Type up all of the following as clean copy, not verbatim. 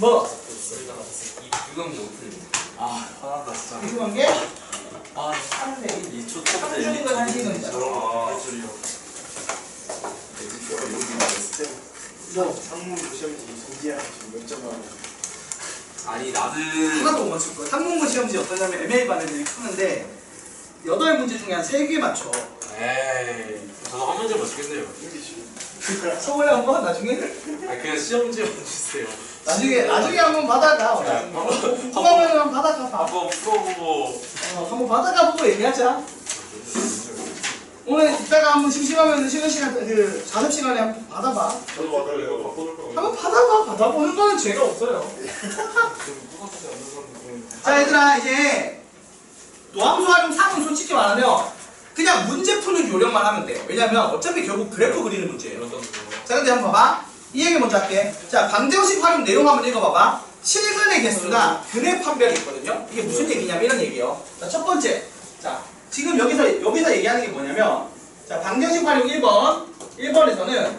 뭐? 유감이 높은. 아 화난다 진짜. 궁금한 게? 아 하는데 2초 첫 상주인 건 한식은 있잖아. 할 줄이요. 뭐? 상문 시험지 정지야 지금 몇 점만. 아니 나는 하나도 못 맞출 거야. 항공고 시험지 어떠냐면 MA 반애들이 푸는데 8문제 중에 한 3개 맞춰. 에이 저도 한 문제 맞추겠네요. 서울에 한번 나중에? 아 그냥 시험지만 주세요. 나중에 한번 받아가. 궁금하면 한번 받아가 봐. 한번 풀어보고. 한번 받아가 보고 얘기하자. 오늘 이따가 한번 심심하면 쉬는 시간 그 자습 시간에 한번 받아봐. 저도 받을래요. 바꿔놓을 거. 한번 받아봐. 받아보는 거는 죄가 없어요. 자 얘들아 이제 노함수 활용 3은 솔직히 말하면 그냥 문제 푸는 요령만 하면 돼. 왜냐면 어차피 결국 그래프 그리는 문제예요. 자 근데 한번 봐봐. 이 얘기 먼저 할게. 자 방정식 활용 내용 한번 읽어봐봐. 실근의 개수나 근의 판별이 있거든요. 이게 무슨 얘기냐면 이런 얘기예요. 자 첫 번째. 자 지금 여기서 얘기하는 게 뭐냐면 자 방정식 활용 1번에서는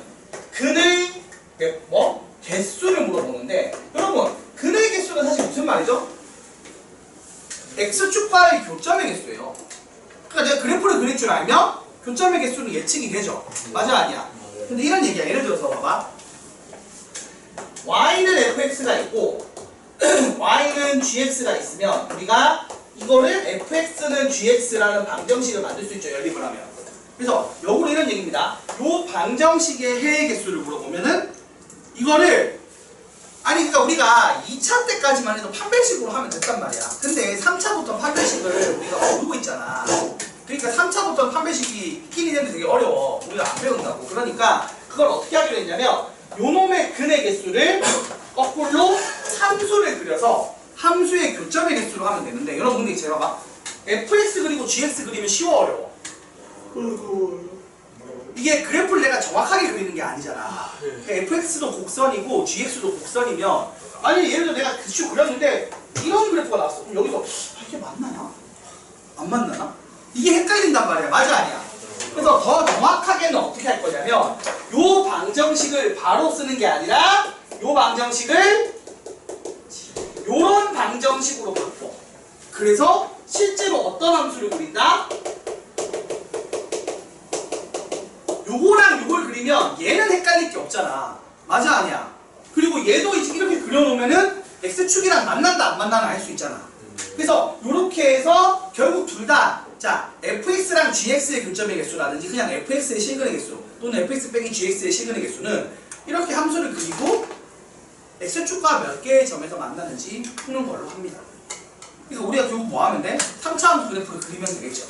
근의 개수를 물어보는데 여러분 근의 개수는 사실 무슨 말이죠? x축과의 교점의 개수예요. 그러니까 내가 그래프를 그릴 줄 알면 교점의 개수는 예측이 되죠. 맞아 아니야? 근데 이런 얘기야. 예를 들어서 봐봐. y는 fx가 있고 y는 gx가 있으면 우리가 이거를 fx는 gx라는 방정식을 만들 수 있죠. 연립을 하면. 그래서 역으로 이런 얘기입니다. 요 방정식의 해의 개수를 물어보면은 이거를 아니 그러니까 우리가 2차 때까지만 해도 판별식으로 하면 됐단 말이야. 근데 3차부터 판별식을 우리가 모르고 있잖아. 그러니까 3차부터 판별식이 있긴 있는데 되게 어려워. 우리가 안 배운다고. 그러니까 그걸 어떻게 하기로 했냐면 요놈의 근의 개수를 거꾸로 함수를 그려서 함수의 교점의 개수로 하면 되는데 여러분 근데 제가 봐. fx 그리고 gx 그리면 쉬워 어려워? 이게 그래프를 내가 정확하게 그리는 게 아니잖아. fx도 곡선이고 gx도 곡선이면 아니 예를 들어 내가 쭉 그렸는데 이런 그래프가 나왔어. 그럼 여기서 이게 맞나나? 안 맞나나? 이게 헷갈린단 말이야. 맞아 아니야? 그래서 더 정확하게는 어떻게 할 거냐면 요 방정식을 바로 쓰는 게 아니라 요 방정식을 요런 방정식으로 바꿔. 그래서 실제로 어떤 함수를 그린다? 요거랑 요걸 그리면 얘는 헷갈릴 게 없잖아. 맞아 아니야? 그리고 얘도 이렇게 그려놓으면은 x축이랑 만난다 안 만나나 알 수 있잖아. 그래서 요렇게 해서 결국 둘 다 자 fx랑 gx의 교점의 개수라든지 그냥 fx의 실근의 개수 또는 fx 빼기 gx의 실근의 개수는 이렇게 함수를 그리고 x축과 몇 개의 점에서 만나는지 푸는 걸로 합니다. 그래서 우리가 결국 뭐 하면 돼? 3차 함수 그래프를 그리면 되겠죠.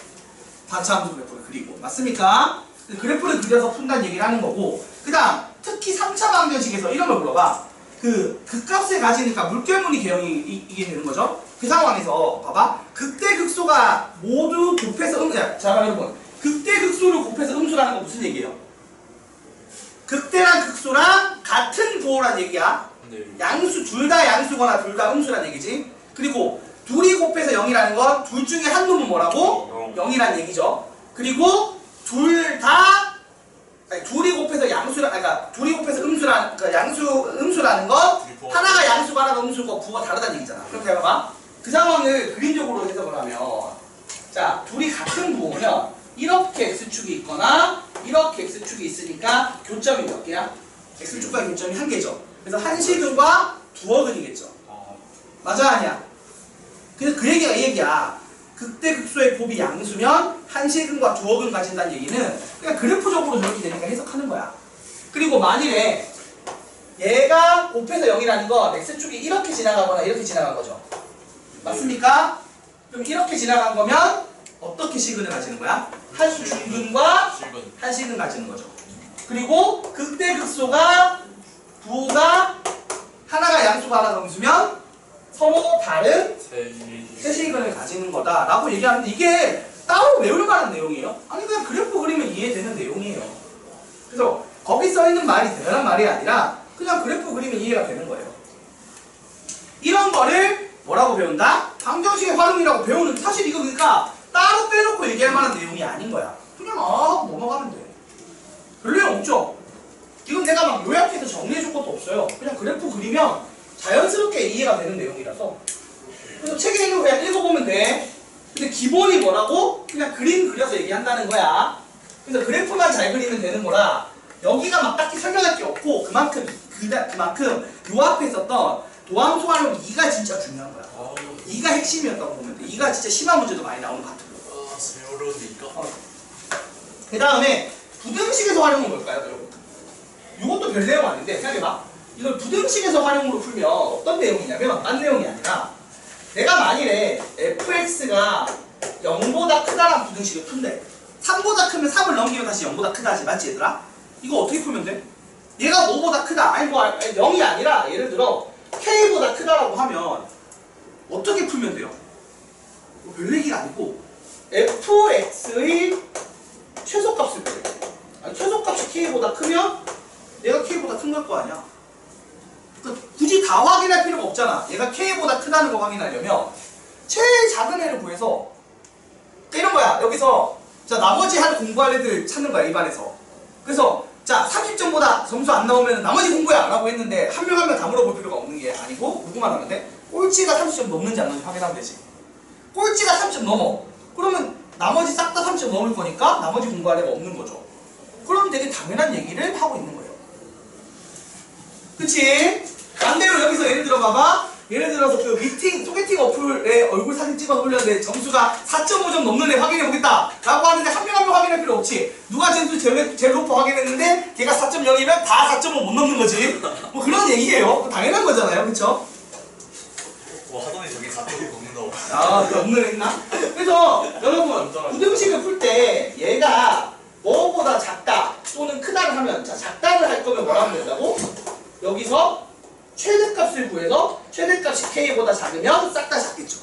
4차 함수 그래프를 그리고 맞습니까? 그래프를 그려서 푼다는 얘기를 하는 거고 그 다음 특히 3차 방정식에서 이런 걸 물어봐. 그 극값을 가지니까 물결무늬 개형이 이게 되는 거죠. 그 상황에서 봐봐. 극대극소가 모두 곱해서 자 여러분 극대극소를 곱해서 음수라는 건 무슨 얘기예요? 극대랑 극소랑 같은 부호란 얘기야. 양수 둘 다 양수거나 둘 다 음수란 얘기지. 그리고 둘이 곱해서 0이라는 건 둘 중에 한 놈은 뭐라고? 0이란 얘기죠. 그리고 둘이 곱해서 양수라, 그러니까 둘이 곱해서 음수라는, 그러니까 음수라는 건 하나가 양수고 하나가 음수고 부호가 다르다는 얘기잖아. 그렇게 해봐. 그 상황을 그림적으로 해석을 하면, 자, 둘이 같은 부호면 이렇게 x축이 있거나 이렇게 x축이 있으니까 교점이 몇 개야? x축과 교점이 한 개죠. 그래서 한시근과 두어근이겠죠. 맞아 아니야? 그래서 그 얘기가 이 얘기야. 극대극소의 곱이 양수면 한시근과 두어근 가진다는 얘기는 그냥 그래프적으로 저렇게 되니까 해석하는 거야. 그리고 만일에 얘가 곱해서 0이라는 건 x축이 이렇게 지나가거나 이렇게 지나간 거죠. 맞습니까? 그럼 이렇게 지나간 거면 어떻게 시근을 가지는 거야? 한중근과 한시근 가지는 거죠. 그리고 극대극소가 부호가 하나가 양수가 하나가 음수면 서로 다른 세시근을 가지는 거다라고 얘기하는데 이게 따로 외울 만한 내용이에요? 아니 그냥 그래프 그리면 이해되는 내용이에요. 그래서 거기 써있는 말이 대단한 말이 아니라 그냥 그래프 그리면 이해가 되는 거예요. 이런 거를 뭐라고 배운다? 방정식의 활용이라고 배우는 사실 이거 그러니까 따로 빼놓고 얘기할 만한 내용이 아닌 거야. 그냥 넘어가면 돼. 별 내용 없죠? 이건 내가 막 요약해서 정리해줄 것도 없어요. 그냥 그래프 그리면 자연스럽게 이해가 되는 내용이라서 그래서 책에 있는 거 그냥 읽어보면 돼. 근데 기본이 뭐라고? 그냥 그림 그려서 얘기한다는 거야. 그래서 그래프만 잘 그리면 되는 거라 여기가 막 딱히 설명할 게 없고 그만큼 요 앞에 있었던 도함수활용 2가 진짜 중요한 거야. 2가 핵심이었다고 보면 돼. 2가 진짜 심한 문제도 많이 나오는 것 같아요. 세월호니까. 그 다음에 부등식에서 활용은 뭘까요, 여러분? 이것도 별 내용 아닌데 생각해봐. 이걸 부등식에서 활용으로 풀면 어떤 내용이냐면 딴 내용이 아니라 내가 만일에 fx가 0보다 크다란 부등식을 푼대. 3보다 크면 3을 넘기면 다시 0보다 크다 하지 맞지 얘들아? 이거 어떻게 풀면 돼? 얘가 5보다 크다. 아니 뭐 0이 아니라 예를 들어 k보다 크다라고 하면 어떻게 풀면 돼요? 별 얘기가 아니고 fx의 최소값을 빼. 아니 최소값이 k보다 크면 얘가 k보다 큰 걸 거 아니야. 그러니까 굳이 다 확인할 필요가 없잖아. 얘가 k보다 크다는 거 확인하려면 제일 작은 애를 구해서 이런 거야. 여기서 자 나머지 한 공부할 애들 찾는 거야 입안에서. 그래서 자 30점보다 점수 안 나오면 나머지 공부야 라고 했는데 한 명 한 명 다 물어볼 필요가 없는 게 아니고 누구만 하면 돼? 꼴찌가 30점 넘는지 안 넘는지 확인하면 되지. 꼴찌가 30점 넘어. 그러면 나머지 싹 다 30점 넘을 거니까 나머지 공부할 애가 없는 거죠. 그럼 되게 당연한 얘기를 하고 있는 거예요. 그치? 반대로 여기서 예를 들어 봐봐. 예를 들어서 그 소개팅 어플에 얼굴 사진 찍어서 올렸는데 점수가 4.5점 넘는 애 확인해보겠다 라고 하는데 한 명 한 명 확인할 필요 없지. 누가 점수 제일 높아 확인했는데 걔가 4.0이면 다 4.5 못 넘는 거지. 뭐 그런 얘기예요. 당연한 거잖아요. 그쵸? 하더니 저기 4점이 넘는다고. 아, 그 없는 애 있나? 그래서 여러분 부등식을 풀 때 얘가 뭐보다 작다 또는 크다를 하면 자 작다를 할 거면 뭐라 하면 된다고? 여기서 최대값을 구해서 최대값이 k보다 작으면 싹 다 작겠죠.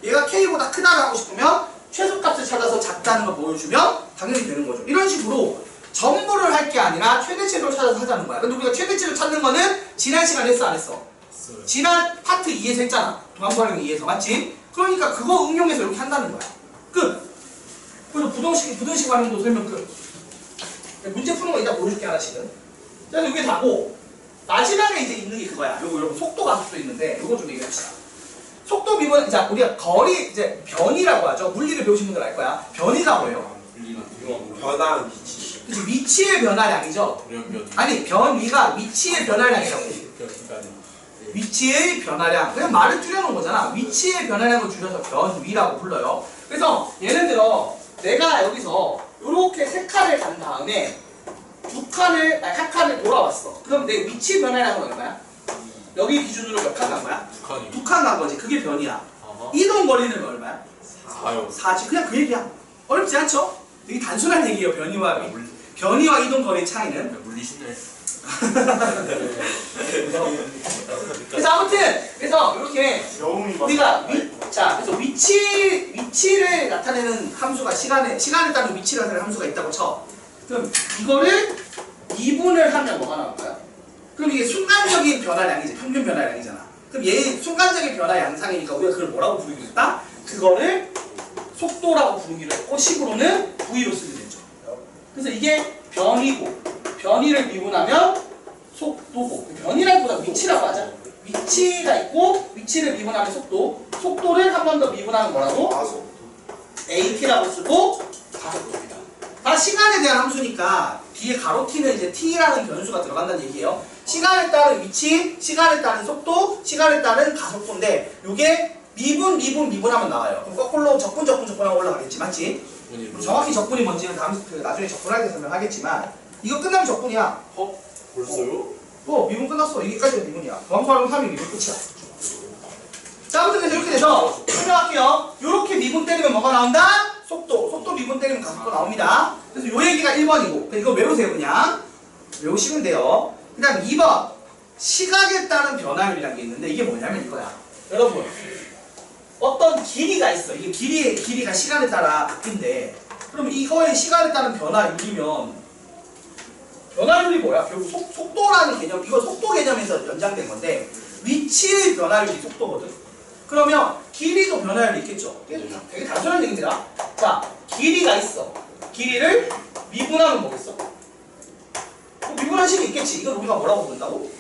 얘가 k보다 크다를 하고 싶으면 최소값을 찾아서 작다는 걸 보여주면 당연히 되는 거죠. 이런 식으로 전부를 할 게 아니라 최대치를 찾아서 하자는 거야. 근데 우리가 최대치를 찾는 거는 지난 시간에 했어 안 했어? 지난 파트 2에서 했잖아. 도함수활용 2에서 맞지? 그러니까 그거 응용해서 이렇게 한다는 거야. 끝! 그래서 부등식 활용도 설명 끝. 문제 푸는 거 이따 보여줄게 하나씩은. 그래서 이게 다고 마지막에 이제 있는 게 그거야. 요거 여러분 속도 감수도 있는데 요거 좀 얘기합시다. 속도 미분 자 우리가 거리 이제 변이라고 하죠. 물리를 배우신 분들 알 거야. 변이가 뭐예요? 변화한 위치. 그치 위치의 변화량이죠. 아니 변위가 위치의 변화량이라고. 위치의 변화량. 그냥 말을 줄여놓은 거잖아. 위치의 변화량을 줄여서 변위라고 불러요. 그래서 예를 들어 내가 여기서 이렇게 세 칸을 간 다음에 한 칸을 돌아왔어. 그럼 내 위치 변화량은 얼마야? 여기 기준으로 몇 칸 간 거야? 2칸 간 거지. 그게 변이야. 이동 거리는 얼마야? 4지. 그냥 그 얘기야. 어렵지 않죠? 되게 단순한 얘기예요. 변이와 이동 거리의 차이는. 물리 쉽네. 그래서 아무튼 그래서 이렇게 우리가 그래서 위치를 나타내는 함수가 시간에 따른 위치를 나타내는 함수가 있다고 쳐. 그럼 이거를 미분을 하면 뭐가 나올까요? 그럼 이게 순간적인 변화량이지. 평균 변화량이잖아. 그럼 얘 순간적인 변화 양상이니까 우리가 그걸 뭐라고 부르기로 했다? 그거를 속도라고 부르기로 했고 식으로는 V로 쓰게 되죠. 그래서 이게 변이고 변이를 미분하면 속도고 변이라는 보다 위치라고 하자. 위치가 있고 위치를 미분하면 속도를 한 번 더 미분하면 뭐라고? AT라고 쓰고 가속도입니다. 다 시간에 대한 함수니까 뒤에 가로 t는 이제 t라는 변수가 들어간다는 얘기예요. 시간에 따른 위치, 시간에 따른 속도, 시간에 따른 가속도인데 이게 미분하면 나와요. 그럼 거꾸로 적분하고 올라가겠지, 맞지? 정확히 적분이 뭔지는 나중에 적분할 때 설명하겠지만 이거 끝나면 적분이야. 벌써요? 미분 끝났어. 이게까지가 미분이야. 도함수활용 3이 미분 끝이야. 자, 아무튼 그래서 이렇게 돼서 설명할게요. 이렇게 미분 때리면 뭐가 나온다? 속도 미분 때리면 가속도 나옵니다. 그래서 요 얘기가 1번이고 이거 외우세요. 그냥 외우시면 돼요. 그 다음 2번 시각에 따른 변화율이라는 게 있는데 이게 뭐냐면 이거야. 여러분 어떤 길이가 있어. 이게 길이가 시간에 따라 바뀐대. 그럼 이거의 시간에 따른 변화율이면 변화율이 뭐야? 결국 속도라는 개념, 이거 속도 개념에서 연장된 건데 위치의 변화율이 속도거든. 그러면 길이도 변화율이 있겠죠. 되게 단순한 얘기입니다. 자, 길이가 있어. 길이를 미분하면 뭐겠어? 미분한 식이 있겠지. 이걸 우리가 뭐라고 부른다고?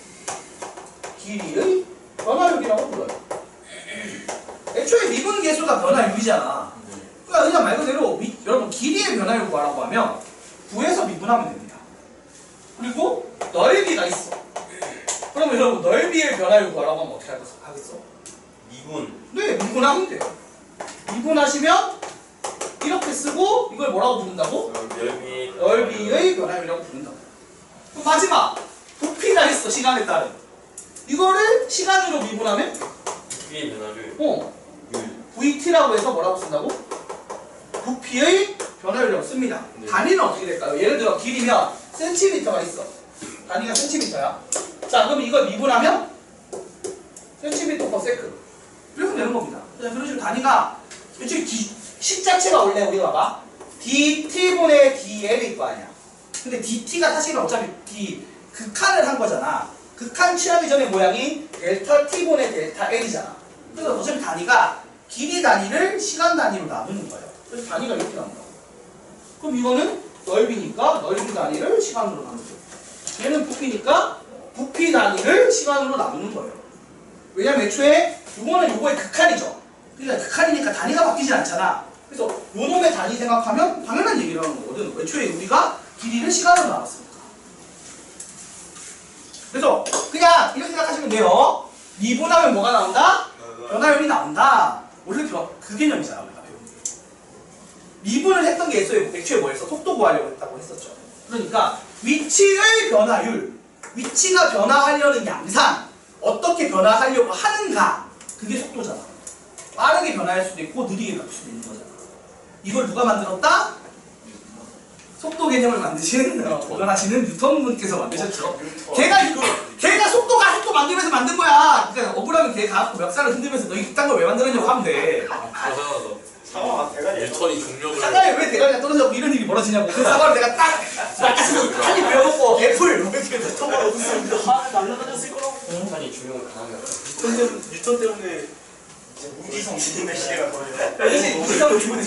길이의 변화율이라고 불러요. 애초에 미분 계수가 변화율이잖아. 그러니까 그냥 말 그대로 여러분 길이의 변화율 구하라고 하면 구해서 미분하면 됩니다. 그리고 넓이가 있어. 그러면 여러분 넓이의 변화율 구하라고 하면 어떻게 하겠어? 미분. 네, 미분하면 돼요. 미분하시면 이렇게 쓰고 이걸 뭐라고 부른다고? 넓이의 변화율이라고 부른다고. 그럼 마지막 부피가 있어. 시간에 따른. 이거를 시간으로 미분하면 부피의 변화를. VT라고 해서 뭐라고 쓴다고? 부피의 변화율이라고 씁니다. 단위는 어떻게 될까요? 예를 들어 길이면 센티미터가 있어. 단위가 센티미터야. 자, 그럼 이걸 미분하면 센티미터 퍼 세크. 이렇게 되는 겁니다. 그런 식으로 단위가 이쪽 식 자체가 원래 우리가 봐봐. dt분의 dl일 거 아니야. 근데 dt가 사실은 어차피 극한을 한 거잖아. 극한 취하기 전에 모양이 델타 t분의 델타 l이잖아. 그래서 어차피 단위가 길이 단위를 시간 단위로 나누는 거예요. 그래서 단위가 이렇게 나온다. 그럼 이거는 넓이니까 넓이 단위를 시간으로 나누죠. 얘는 부피니까 부피 단위를 시간으로 나누는 거예요. 왜냐면 애초에 이거는 요거의 극한이죠. 그러니까 극한이니까 단위가 바뀌지 않잖아. 그래서 요 놈의 단위 생각하면 당연한 얘기를 하는 거거든. 애초에 우리가 길이를 시간으로 나눴으니까. 그래서 그냥 이렇게 생각하시면 돼요. 미분하면 뭐가 나온다? 변화율이 나온다. 원래 그 개념이잖아. 우리가 배운 게. 미분을 했던 게 애초에 뭐였어? 속도 구하려고 했다고 했었죠. 그러니까 위치의 변화율, 위치가 변화하려는 양상, 어떻게 변화하려고 하는가, 그게 속도잖아. 빠르게 변화할 수도 있고 느리게 바뀔 수도 있는 거잖아. 이걸 누가 만들었다? 속도 개념을 만드신 보관하시는 뉴턴 분께서 만드셨죠. 걔가 속도가 속도 만들면서 만든 거야. 그러니까 억울하면 걔 가갖고 멱살을 흔들면서 너 이딴 걸 왜 만들었냐고 하면 돼. 상황 대가리. 일천이 중력을. 사과에 왜 대가리가 떨어져고 이런 일이 벌어지냐고. 그 사과를 내가 딱 많이 배워먹고 애플 이렇게 통으로 웃습니다. 날라다녔을 거라고. 인간이 중력을 강하면. 뉴턴 때문에 무지성 지능의 시대가 거예요. 그렇지, 무지성을 미분해.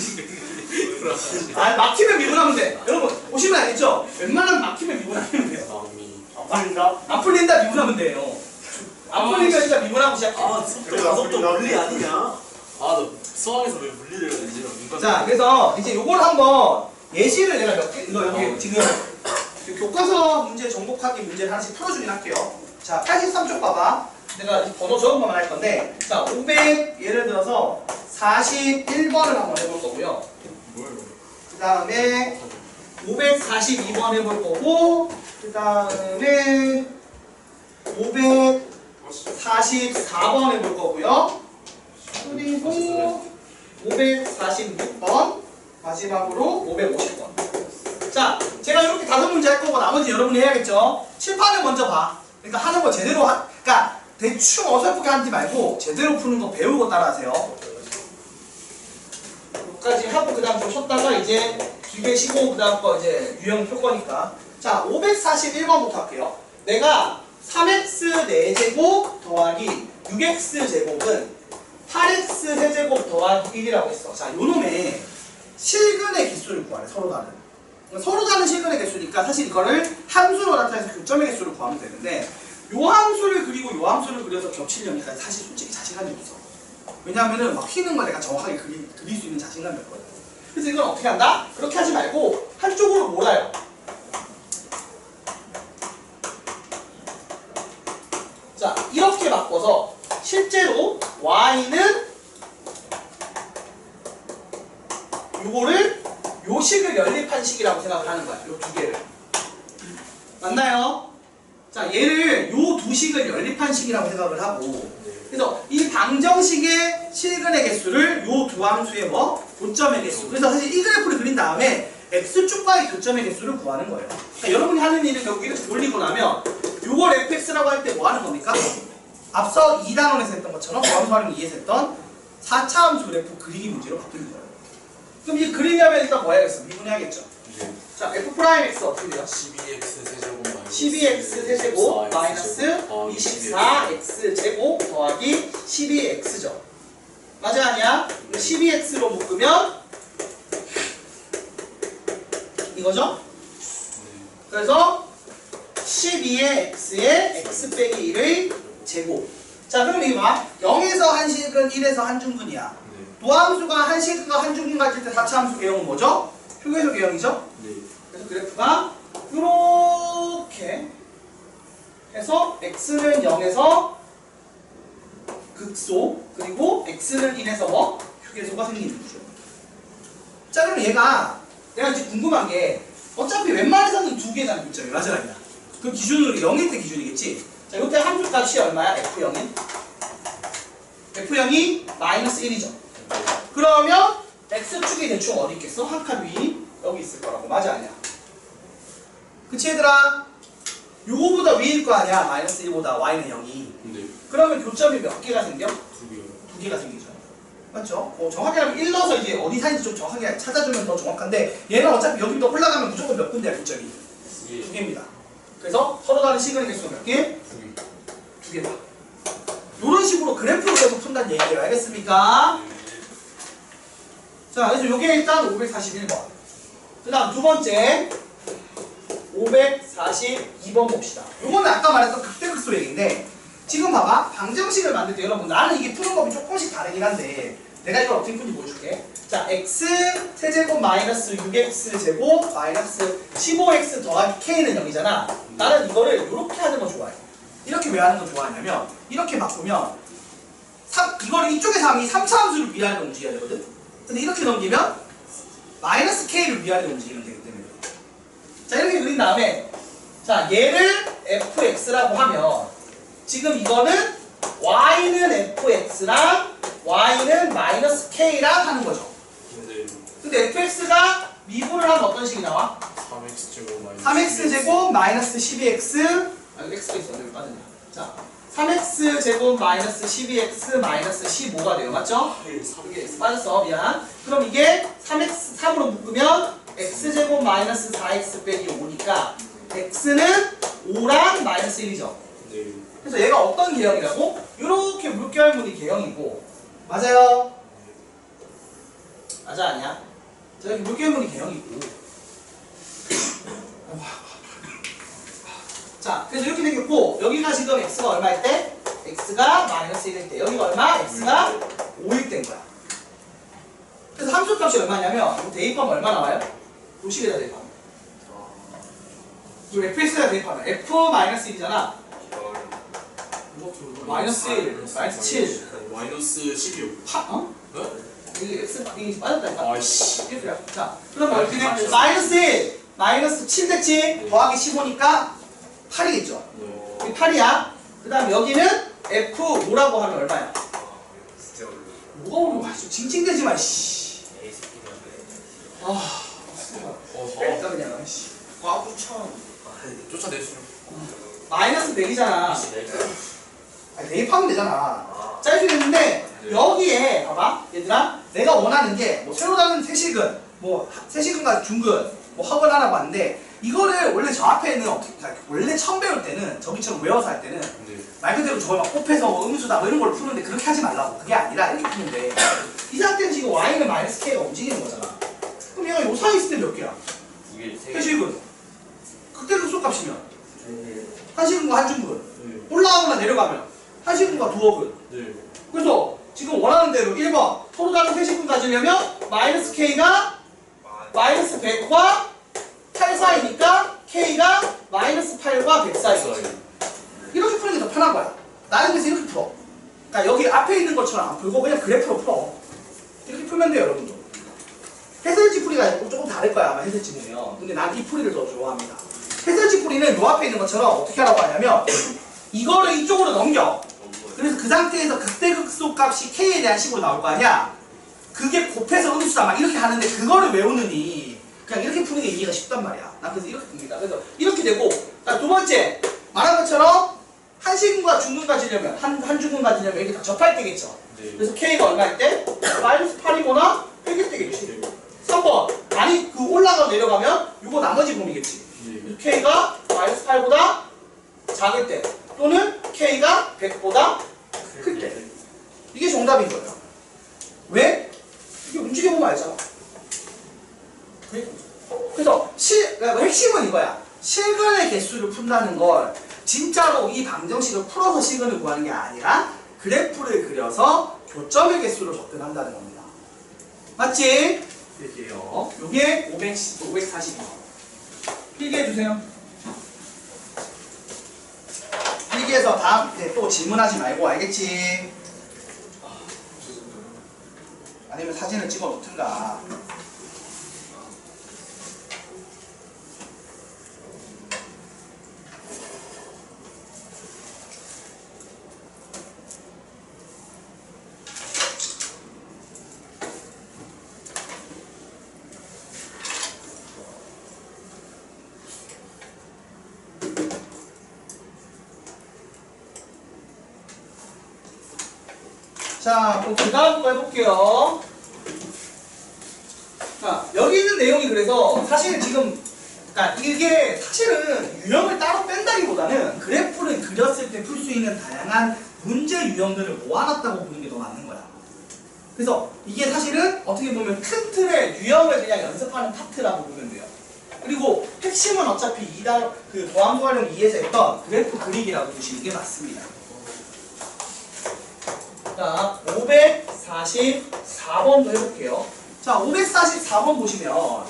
아, 막히면 미분하면 돼. 여러분 보시면 알겠죠? 웬만하면 막히면 미분하면 돼요. 마음이 아픈가? 안 풀린다 미분하면 돼요. 안 풀리면 진짜 미분하고 시작해. 속도 물리 아니냐? 너 수학에서 왜 물리를 내지? 자, 그래서 이제 요걸 한번 예시를 내가 몇 개, 이거 여기 지금 교과서 문제 정복하기 문제를 하나씩 풀어주긴 할게요. 자, 83쪽 봐봐. 내가 이 번호 적은 것만 할 건데, 자, 500 예를 들어서 41번을 한번 해볼 거고요. 그 다음에 542번 해볼 거고, 그 다음에 544번 해볼 거고요. 그리고 546번, 마지막으로 550번. 자, 제가 이렇게 5문제 할 거고 나머지 여러분이 해야겠죠? 칠판을 먼저 봐. 그러니까 하는 거 제대로 그러니까 대충 어설프게 하지 말고 제대로 푸는 거 배우고 따라하세요. 여기까지 하고 그 다음 좀 쉬었다가 이제 길게 쉬고 그 다음 거 이제 유형 표 거니까. 자, 541번부터 할게요. 내가 3x 4제곱 더하기 6x 제곱은 8x 세제곱 더하기 1이라고 했어. 자, 요놈의 실근의 개수를 구하래. 서로 다른. 서로 다른 실근의 개수니까 사실 이거를 함수로 나타내서 교점의 개수를 구하면 되는데, 요 함수를 그리고 요 함수를 그려서 겹치려니까 사실 솔직히 자신감이 없어. 왜냐하면은 막 휘는 걸 내가 정확하게 그릴 수 있는 자신감이 없거든. 그래서 이건 어떻게 한다? 그렇게 하지 말고 한쪽으로 몰아요. 자, 이렇게 바꿔서 실제로 y는 요거를 요 식을 연립한 식이라고 생각을 하는 거야. 요 두 개를. 맞나요? 자, 얘를 요 두 식을 연립한 식이라고 생각을 하고, 그래서 이 방정식의 실근의 개수를 요 두 함수의 교점의 개수. 그래서 사실 이 그래프를 그린 다음에 x축과의 교점의 개수를 구하는 거예요. 그러니까 여러분이 하는 일은 결국 이렇게 돌리고 나면 요걸 fx라고 할 때 뭐 하는 겁니까? 앞서 2단원에서 했던 것처럼 함수 활용 2에서 했던 4차 함수 그래프 그리기 문제로 바뀌는 거예요. 그럼 이 그리려면 일단 뭐 해야겠어? 미분해야겠죠. 자, f'x 어떻게 돼요? 12x 세제곱 12x 마이너스 24x 제곱 더하기 12x죠. 맞아 아니야? 12x로 묶으면 이거죠? 그래서 12의 x에 x 빼기 1의 제곱. 자, 그럼 이거 봐. 0에서 한식은 1에서 한중근이야. 네. 도함수가 한식과 한중근 가질 때 다차함수 개형은 뭐죠? 휴게소 개형이죠? 네. 그래서 그래프가 이렇게 해서 x는 0에서 극소 그리고 x는 1에서 뭐? 휴게소가 생기는 거죠. 자, 그럼 얘가 내가 이제 궁금한 게 어차피 웬만해서는 두 개잖아, 교점이. 맞아, 아니야? 그 기준으로 0일 때 기준이겠지? 자, 이때 함수 값이 얼마야? F0인? F0이 마이너스 1이죠. 그러면 X축이 대충 어디 있겠어? 한 칸 위 여기 있을 거라고. 맞아, 아니야? 그치, 얘들아? 요거보다 위일 거 아니야? 마이너스 1보다 Y는 0이. 네. 그러면 교점이 몇 개가 생겨? 두 개요. 두 개가 생기죠. 맞죠? 정확히 하면 1 넣어서 이제 어디 사는지 좀 정확하게 찾아주면 더 정확한데 얘는 어차피 여기부터 올라가면 무조건 몇 군데야, 교점이? 예. 두 개입니다. 그래서 서로 다른 시그널 개수가 몇 개? 두 개. 두 개다. 이런 식으로 그래프로 계속 푼다는 얘기예요. 알겠습니까? 자, 그래서 요게 일단 541번. 그 다음 두 번째 542번 봅시다. 요거는 아까 말했던 극대극소 얘기인데 지금 봐봐. 방정식을 만들 때 여러분 나는 이게 푸는 법이 조금씩 다르긴 한데 내가 이걸 어떻게 푸는지 보여줄게. 자, x 세제곱 마이너스 6x 제곱 마이너스 15x 더하기 k는 0이잖아. 나는 이거를 이렇게 하는 거 좋아해. 이렇게 왜 하는 거 좋아하냐면 이렇게 바꾸면 이거를 이쪽에서 하면 이 3차 함수를 위아래로 움직여야 되거든. 근데 이렇게 넘기면 마이너스 k를 위아래로 움직이면 되기 때문에. 자, 이렇게 그린 다음에 자, 얘를 fx라고 하면 지금 이거는 y는 fx랑 y는 마이너스 k랑 하는 거죠. 네. 근데 fx가 미분을 하면 어떤 식이 나와? 3x 제곱 마이너스 3x 제곱 마이너스 12x x가 있어. 여기 빠졌냐. 자, 3x 제곱 마이너스 12x 마이너스 15가 돼요. 맞죠? 이게 x 빠졌어. 미안. 그럼 이게 3x 3으로 묶으면 x 제곱 마이너스 4x 빼기 5니까 x는 5랑 마이너스 1이죠. 네. 그래서 얘가 어떤 개형이라고? 이렇게 물결무늬 개형이고. 맞아요? 맞아, 아니야? 자, 이렇게 물결무늬 개형이고. 자, 그래서 이렇게 생겼고 여기가 지금 x가 얼마일 때? x가 마이너스 1일 때. 여기가 얼마? x가 5일 때인 거야. 그래서 함수값이 얼마냐면 대입하면 얼마 나와요? 요 식에다 대입하면. 요 fx에다 대입하면 f-1이잖아. 마이너스 1, 마이너스 7. 마이너스 12요. 어? 네? 여기 x 이 빠졌다니까. 아이씨. 이렇게 돼. 자, 그러면 어떻게 돼? 마이너스 1, 마이너스 7 됐지? 더하기 15니까 8이겠죠. 네. 8이야. 그 다음 여기는 F5라고 하면 얼마야? 뭐가 오는 거야? 징징대지 마, 씨. 뺄까 그냥, 씨. 쫓아내시죠. 마이너스 100이잖아. 대입하면 되잖아. 짧게 됐는데, 여기에, 봐봐. 얘들아, 내가 원하는 게, 뭐, 새로 나는 세식은, 뭐, 세식은과 중근, 뭐, 학원 하나 봤는데, 이거를 원래 저 앞에는 어떻게, 원래 처음 배울 때는, 저기처럼 외워서 할 때는, 네. 말 그대로 저걸 막 곱해서 뭐 음수다 뭐 이런 걸 푸는데 그렇게 하지 말라고. 그게 아니라 이렇게 푸는데 이 상태는 지금 y는 마이너스 k가 움직이는 거잖아. 그럼 얘가 요 사이에 있을 때 몇 개야? 해식은 극대극소 값이면 한식은과 한중근 네. 올라가거나 내려가면 한식은과 두억은. 네. 그래서 지금 원하는 대로 1번 서로 다른 세식분 가지려면 마이너스 k가 마이너스 100과 8 사이니까 k가 마이너스 8과 100 사이거든. 이렇게 푸는 게 더 편한 거야. 나는 그래서 이렇게 풀어. 그러니까 여기 앞에 있는 것처럼 안 풀고 그냥 그래프로 풀어. 이렇게 풀면 돼요, 여러분도. 해설지 풀이가 조금 다를 거야, 아마 해설지 보면. 근데 난 이 풀이를 더 좋아합니다. 해설지 풀이는 요 앞에 있는 것처럼 어떻게 하라고 하냐면 이거를 이쪽으로 넘겨. 그래서 그 상태에서 극대극소 값이 k에 대한 식으로 나올 거 아니야? 그게 곱해서 음수다 막 이렇게 하는데 그거를 외우느니 그냥 이렇게 푸는 게 이해가 쉽단 말이야. 난 그래서 이렇게 풉니다. 그래서 이렇게 되고 두 번째 말한 것처럼 한식분과 중근 가지려면 한중근 가지려면 이렇게 다 접할 때겠죠. 네. 그래서 k가 얼마일 때? 마이너스 8이거나 100일 때겠지. 3번 아니 그 올라가 내려가면 이거 나머지 놈이겠지. 네. k가 마이너스 8보다 작을 때 또는 k가 100보다 클 때. 이게 정답인 거예요. 왜? 이게 움직여보면 알잖아. 그래서 핵심은 이거야. 실근의 개수를 푼다는 걸 진짜로 이 방정식을 풀어서 실근을 구하는 게 아니라 그래프를 그려서 교점의 개수로 접근한다는 겁니다. 맞지? 이렇게요. 요게 542. 필기해주세요. 필기해서 다음 또 질문하지 말고, 알겠지? 아니면 사진을 찍어 놓든가. 자, 그럼 그 다음 거 해볼게요. 자, 여기 있는 내용이 그래서 사실 지금, 그러니까 이게 사실은 유형을 따로 뺀다기보다는 그래프를 그렸을 때 풀 수 있는 다양한 문제 유형들을 모아놨다고 보는 게 더 맞는 거야. 그래서 이게 사실은 어떻게 보면 큰 틀의 유형을 그냥 연습하는 파트라고 보면 돼요. 그리고 핵심은 어차피 그 도함수활용 2에서 했던 그래프 그리기라고 보시는 게 맞습니다. 자, 544번도 해볼게요. 자, 544번 보시면,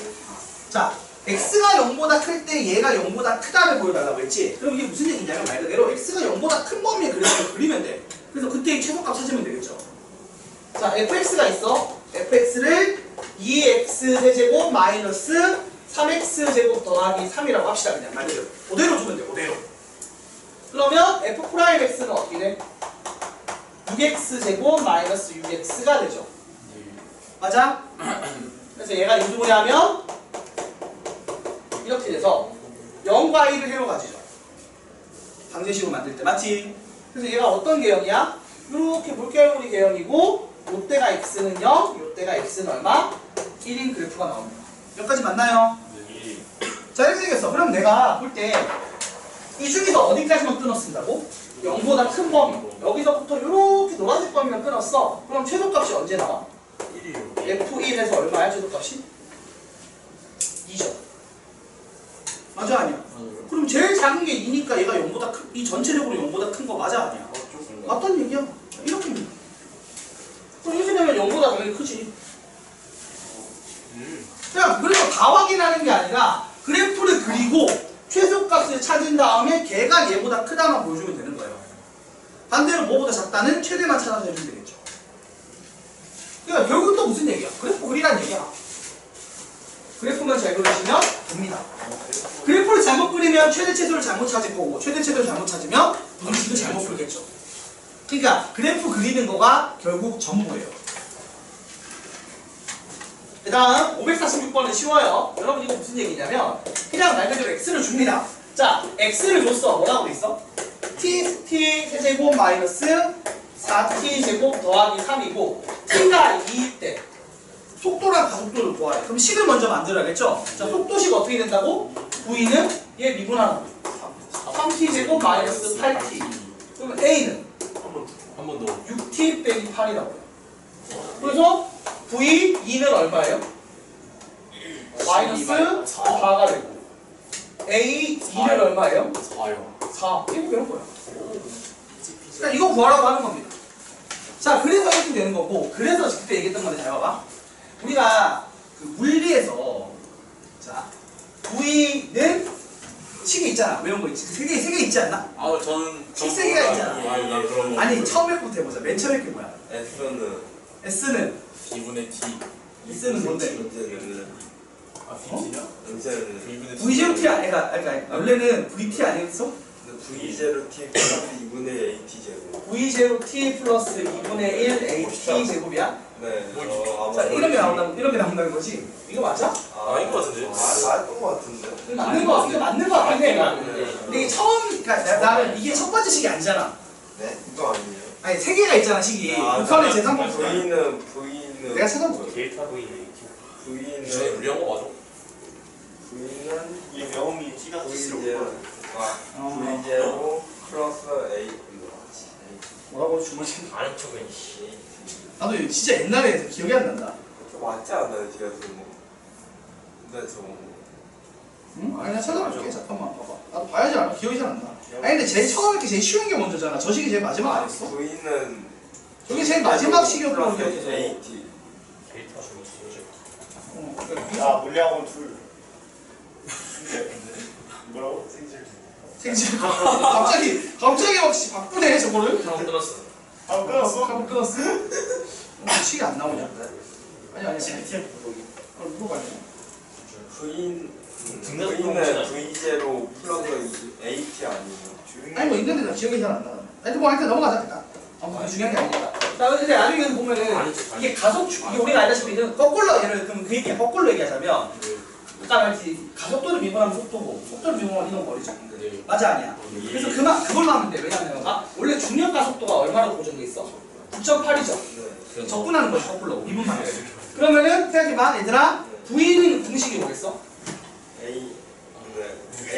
자, x가 0보다 클 때 얘가 0보다 크다를 보여달라고 했지? 그럼 이게 무슨 얘기냐면 말 그대로 x가 0보다 큰 범위의 그래프를 그리면 돼. 그래서 그때의 최소값 찾으면 되겠죠. 자, fx가 있어. fx를 2x 세제곱 마이너스 3x 제곱 더하기 3이라고 합시다. 그냥 말 그대로. 그대로 주면 돼, 그대로. 그러면 f'x는 어떻게 돼? 6x 제곱 마이너스 6x가 되죠. 맞아? 그래서 얘가 인수분해 하면 이렇게 돼서 0과 1을 해로 가지죠. 방정식으로 만들 때. 맞지? 그래서 얘가 어떤 개형이야? 이렇게 물결무늬 개형이고 요때가 x는 0, 요때가 x는 얼마? 1인 그래프가 나옵니다. 여기까지 맞나요? 네. 자, 이렇게 생겼어. 그럼 내가 볼 때 이 중에서 어디까지만 끊었습니다고? 0보다 큰 범위. 여기서부터 이렇게 노란색 범위만 끊었어. 그럼 최소값이 언제 나와? 1이요. F1에서 얼마야 최소값이? 2죠. 맞아 아니야? 맞아요. 그럼 제일 작은 게 2니까 얘가 0보다 큰, 이 전체적으로 0보다 큰 거 맞아 아니야? 맞죠? 맞단 얘기야. 이렇게입니다. 그럼 이렇게 되면 0보다 당연히 크지. 그냥 그래서 다 확인하는 게 아니라 그래프를 그리고 최소값을 찾은 다음에 걔가 얘보다 크다만 보여주면 되는 거예요. 반대로 뭐보다 작다는 최대만 찾아서 해주면 되겠죠. 그러니까 결국은 또 무슨 얘기야? 그래프 그리란 얘기야. 그래프만 잘 그리시면 됩니다. 그래프를 잘못 그리면 최대 최소를 잘못 찾을 거고 최대 최소를 잘못 찾으면 방식도 잘못 풀겠죠. 그러니까 그래프 그리는 거가 결국 전부예요. 그 다음 546번은 쉬워요. 여러분 이거 무슨 얘기냐면 그냥 말 그대로 x를 줍니다. 자, x를 줬어. 뭐라고 돼 있어? t 세제곱 마이너스 4t 제곱 더하기 3이고 t가 2일 때 속도랑 가속도를 구하래. 그럼 식을 먼저 만들어야겠죠? 자, 속도식 어떻게 된다고? v는 얘 미분하는 거 3t 제곱 마이너스 8t. 그럼 a는 한 번 더. 6t 빼기 8이라고 해요. 그래서 v 2는 얼마예요? 마이너스 4가 되고 a 2는 얼마예요? 4요. 4. 이거 이런 거야. 그러니까 이거 구하라고 하는 겁니다. 자, 그래서 이렇게 되는 거고, 그래서 그때 얘기했던 건데 잘 봐봐. 우리가 그 물리에서 자 V는 식이 있잖아. 외운 거 있지. 세 개 있지 않나? 아, 저는 식세개가 있잖아. 난 그런 거. 아니 처음 회부터 해보자. 맨 처음 회게 뭐야? S는 S는 2분의 T. S는 뭔데? 아, T냐? V0T 그러니까 원래는 VT 아니었어? V0T 플러스 2분의 AT 제곱. V0T 플러스 2분의 1 AT 제곱이야? 네. 자, 이런 게 나온다는 거지? 이거 맞아? 아닌 것 같은데? 맞던 것 같은데. 이거 맞는 거 같긴 해. 근데 이게 처음, 그러니까 나는 이게 첫 번째 식이 아니잖아. 네? 이거 아니에요? 아니, 세 개가 있잖아, 식이. 북한의 재산법. V는 내가 찾아볼게. 데이터 V네. 저희 물리한 거 맞아? V는 이 명음이 T가 V0 어. V0 플러스 A. 뭐라고 주머니? 아는 척은 씨. 나도 이거 진짜 옛날에 기억이 안 난다. 저 맞지 않나요? 제가 뭐. 근데 저 응? 아니 나 찾아볼게. 잠깐만 봐봐. 나도 봐야지 않아. 기억이 잘 안 나. 아니 근데 제일 처음에 게 제일 쉬운 게 먼저잖아. 저 식이 제일 마지막 아니었어? V는 저게 제일 마지막 식이었던 게 플러스 AT. 데이터 중에 야 물량은 둘. 뭐라고? 생질. 생질 갑자기 막 바꾸네 저거를. 형 끊었어. 아 끊었어? 한번 끊었어? 식이 안 나오냐? 아니 CPTM 부르기. 물어봐야 V는 등록번호는 V0 플러스 AT 아니에요? 아니 뭐 있는데 나 기억이 잘 안 나. 아니 뭐 하여튼 넘어가자 일단. 아무 중요한 게 아니니까. 자 근데 나중에 보면은 이게 이게 우리가 알다시피 이건 거꾸로 예를 그럼 그 얘기 거꾸로 얘기하자면 아까 말했지 가속도를 미분하면 속도고 속도를 미분하면 이동 거리죠. 네. 맞아 아니야. 그래서 그걸로 하면 돼. 왜냐면 원래 중력 가속도가 얼마로 고정돼 있어? 9.8이죠. 네. 적분하는 거지 거꾸로 미분하는 거. 그러면은 생각해봐 얘들아 V는 공식이 뭐겠어? A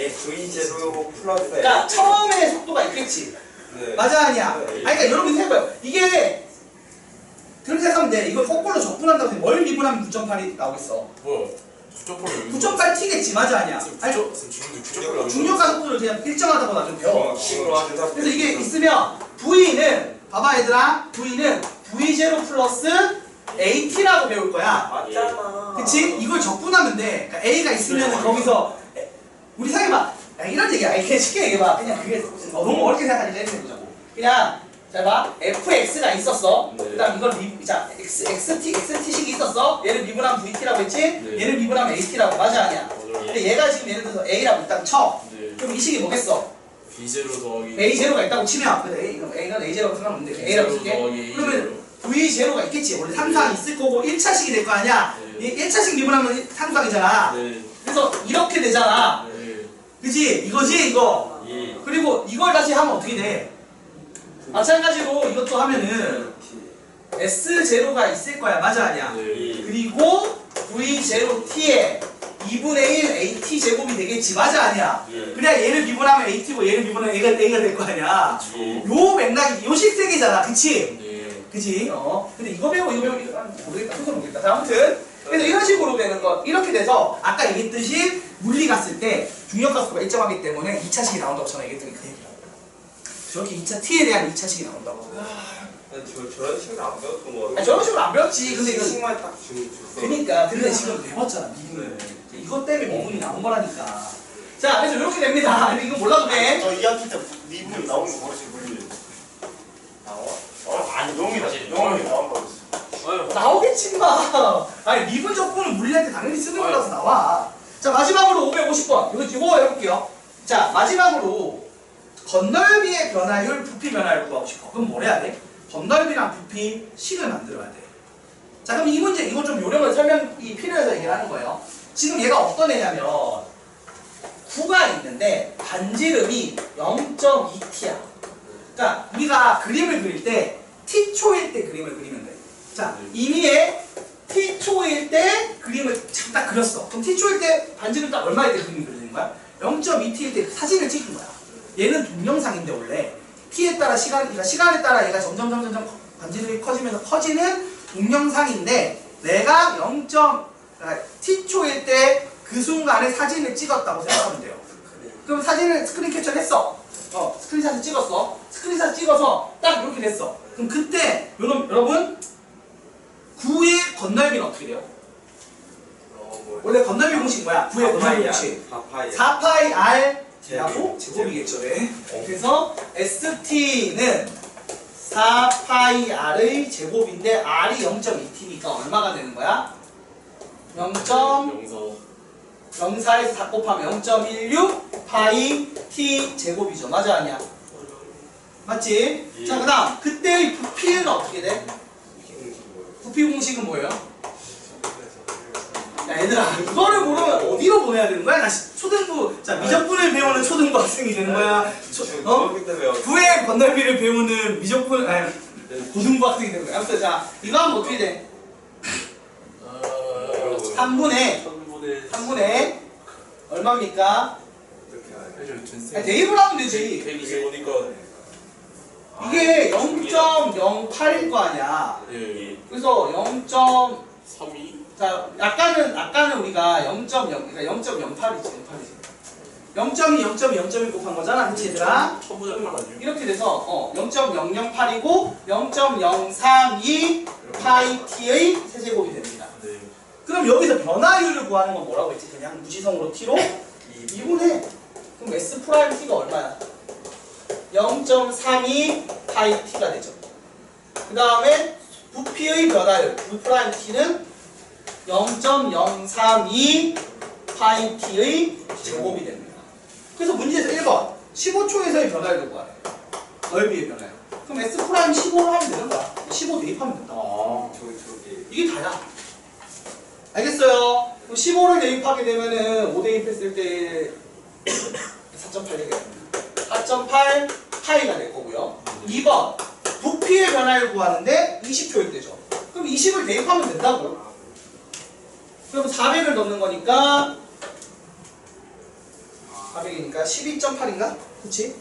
V0 플러스 그러니까 처음에 속도가 있겠지. 네. 맞아 아니야? 네. 아니 그러니까 여러분 생각해봐요. 이게 그렇게 생각하면 돼. 이걸 거꾸로 적분한다고 해서 뭘 미분하면 9.8이 나오겠어? 뭐야? 9.8을 9.8t겠지 맞아 아니야? 아니 지금 중력과 속도를 그냥 일정하다고 나좀 배워. 식으로 하는 그래서 이게 있으면 V는 봐봐 얘들아 V는 V0 플러스 AT라고 배울 거야. 맞잖아. 그치? 이걸 적분하면 돼. 그러니까 A가 있으면 거기서 우리 생각해봐. 야, 이런 얘기야. 그냥 쉽게 얘기해봐. 그냥 그게 너무 어렵게 생각하니까 이렇게 해보자고. 그냥 자 봐. fx가 있었어. 네. 그다음 이걸 자 xt식이 있었어. 얘를 미분하면 vt라고 했지? 네. 얘를 미분하면 at라고. 맞아 아니야? 맞아요. 근데 얘가 지금 예를 들어서 a라고 일단 쳐. 네. 그럼 이 식이 뭐겠어? B0 더하기 a0가 있다고 치면 그래서 그럼 a는 a0라고 생각하면 돼. a라고 쓸게. 그러면 v0가 있겠지. 원래 상수항이 있을 거고 1차식이 될 거 아니야? 네. 1차식 미분하면 상수항이잖아. 네. 그래서 이렇게 되잖아. 네. 그치? 이거지 이거. 예. 그리고 이걸 다시 하면 어떻게 돼? 마찬가지로 이것도 하면은 S0가 있을 거야. 맞아 아니야? 네. 그리고 V0t에 2분의 1 AT 제곱이 되겠지. 맞아 아니야? 예. 그래야 얘를 미분하면 AT고 얘를 미분하면 A가 될 거 아니야. 예. 요 맥락이 요 식세계잖아. 그치? 네. 그치? 근데 이거 배우고 이거 모르겠다. 그건 모르겠다. 자, 아무튼 그래서 이런 식으로 되는 거 이렇게 돼서 아까 얘기했듯이 물리 갔을 때 중력 가속도가 일정하기 때문에 2차식이 나온다고 전에 얘기했더니 그 얘기라고. 저렇게 2차 T에 대한 2차식이 나온다고. 저런 식으로 안 배웠던 거 아니, 저런 식으로 안 배웠지. 근데 이거 식만 딱 줬어. 그니까 근데 지금 배웠잖아 미분을. 이것 때문에 미분이 나온 거라니까. 자 그래서 이렇게 됩니다. 근데 이거 몰라도 돼. 저 2학기 때 미분 나오는 거 모르지 물리. 나와? 아니 용이 나온 거였어. 나오겠지 마. 아니 미분 적분은 물리할 때 당연히 쓰는 거라서 나와. 자 마지막으로 550번 이거 해볼게요. 자 마지막으로 건널비의 변화율, 부피 변화율 구하고 싶어. 그럼 뭘 해야 돼? 건널비랑 부피 식을 만들어야 돼. 자 그럼 이 문제 이거 좀 요령을 설명이 필요해서 얘기를 하는 거예요. 지금 얘가 어떤 애냐면 구가 있는데 반지름이 0.2t야. 그러니까 우리가 그림을 그릴 때 t초일 때 그림을 그리면 돼. 자 이미에 t초일 때 그림을 딱 그렸어. 그럼 t초일 때 반지름 딱 얼마일 때 그림이 그려지는 거야? 0.2t일 때 사진을 찍은 거야. 얘는 동영상인데 원래 t에 따라 그러니까 시간에 따라 얘가 점점 반지름이 커지면서 커지는 동영상인데 내가 t초일 때 그 순간에 사진을 찍었다고 생각하면 돼요. 그럼 사진을 스크린 캡처를 했어. 스크린샷을 찍었어. 스크린샷 찍어서 딱 이렇게 됐어. 그럼 그때 여러분 9의 건널비는 어떻게 돼요? 원래 건널비 공식 뭐야? 9의 건널비 공식 4파이 R이라고 제곱이겠죠. 네. 그래서 ST는 4파이 R의 제곱인데 R이 0.2t니까 얼마가 되는 거야? 0.04에서 4 곱하면 0.16 파이 t 제곱이죠. 맞아 아니야? 맞지? 예. 자 그다음 그때의 부피는 어떻게 돼? 부피 공식은 뭐예요? 야 얘들아 이거를 모르면 어디로 보내야 되는 거야? 나 초등부 자 미적분을 배우는 초등부 학생이 되는 거야? 구의 건널비를 배우는 미적분 아니 고등부 학생이 되는 거야. 아무튼 자 이거 하면 어떻게 돼? 3분의 얼마입니까? 아니, 대입을 하면 되지. 이게 보니까 이게 0.08일 거 아니야. 예. 그래서 0.32? 자, 아까는 우리가 0.0, 그러니까 0.08이지. 0.2, 0.1 곱한 거잖아, 그치 얘들아? 초보자판 아니에요? 이렇게 돼서 0.008이고 0.032 파이 t의 세제곱이 됩니다. 네. 그럼 여기서 변화율을 구하는 건 뭐라고 했지? 그냥 무지성으로 t로 2분의 그럼 s 프라임 t가 얼마야? 0.32 파이 t가 되죠. 그 다음에 부피의 변화율 v 프라임 t는 0.032 파이 t의 제곱이 됩니다. 그래서 문제에서 1번 15초에서의 변화율을 구하래. 넓이의 변화율. 그럼 s 프라임 15로 하면 되는 거야. 15 대입하면 된다. 저게 이게 다야. 알겠어요? 그럼 15를 대입하게 되면은 5 대입했을 때 4.8 되겠습니다. 4.8 파이가 될 거고요. 2번 부피의 변화율 구하는데 20초일 때죠. 그럼 20을 대입하면 된다고. 그럼 400을 넣는 거니까 400이니까 12.8인가? 그치?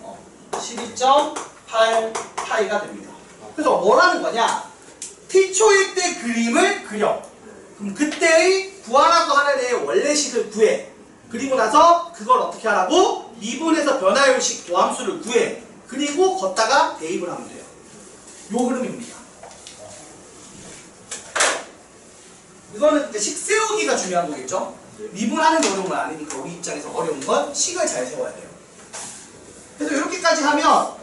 12.8 파이가 됩니다. 그래서 뭐라는 거냐? t초일 때 그림을 그려. 그럼 그때의 구하라고 하는 애의 원래식을 구해. 그리고 나서 그걸 어떻게 하라고? 미분에서 변화율식 도함수를 구해. 그리고 걷다가 대입을 하면 돼요. 요 흐름입니다. 이거는 이제 식 세우기가 중요한 거겠죠? 미분하는 게 어려운 건 아니니까 우리 입장에서 어려운 건 식을 잘 세워야 돼요. 그래서 이렇게까지 하면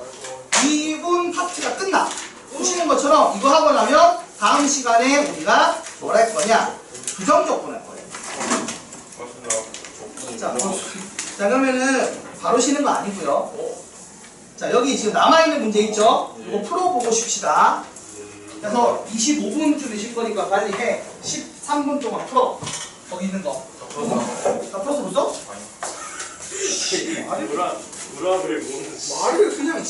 미분 파트가 끝나. 보시는 것처럼 이거 하고 나면 다음 시간에 우리가 뭘 할 거냐? 부정적분 할 거예요. 자, 그러면은 바로 쉬는 거 아니고요. 자, 여기 지금 남아있는 문제 있죠? 이거 풀어보고 쉽시다. 그래서 25분쯤 되실 거니까 빨리 해. 13분 동안 풀어. 거기 있는 거. 다 풀어서 보죠? 뭐라 그래 뭐. 말을 그냥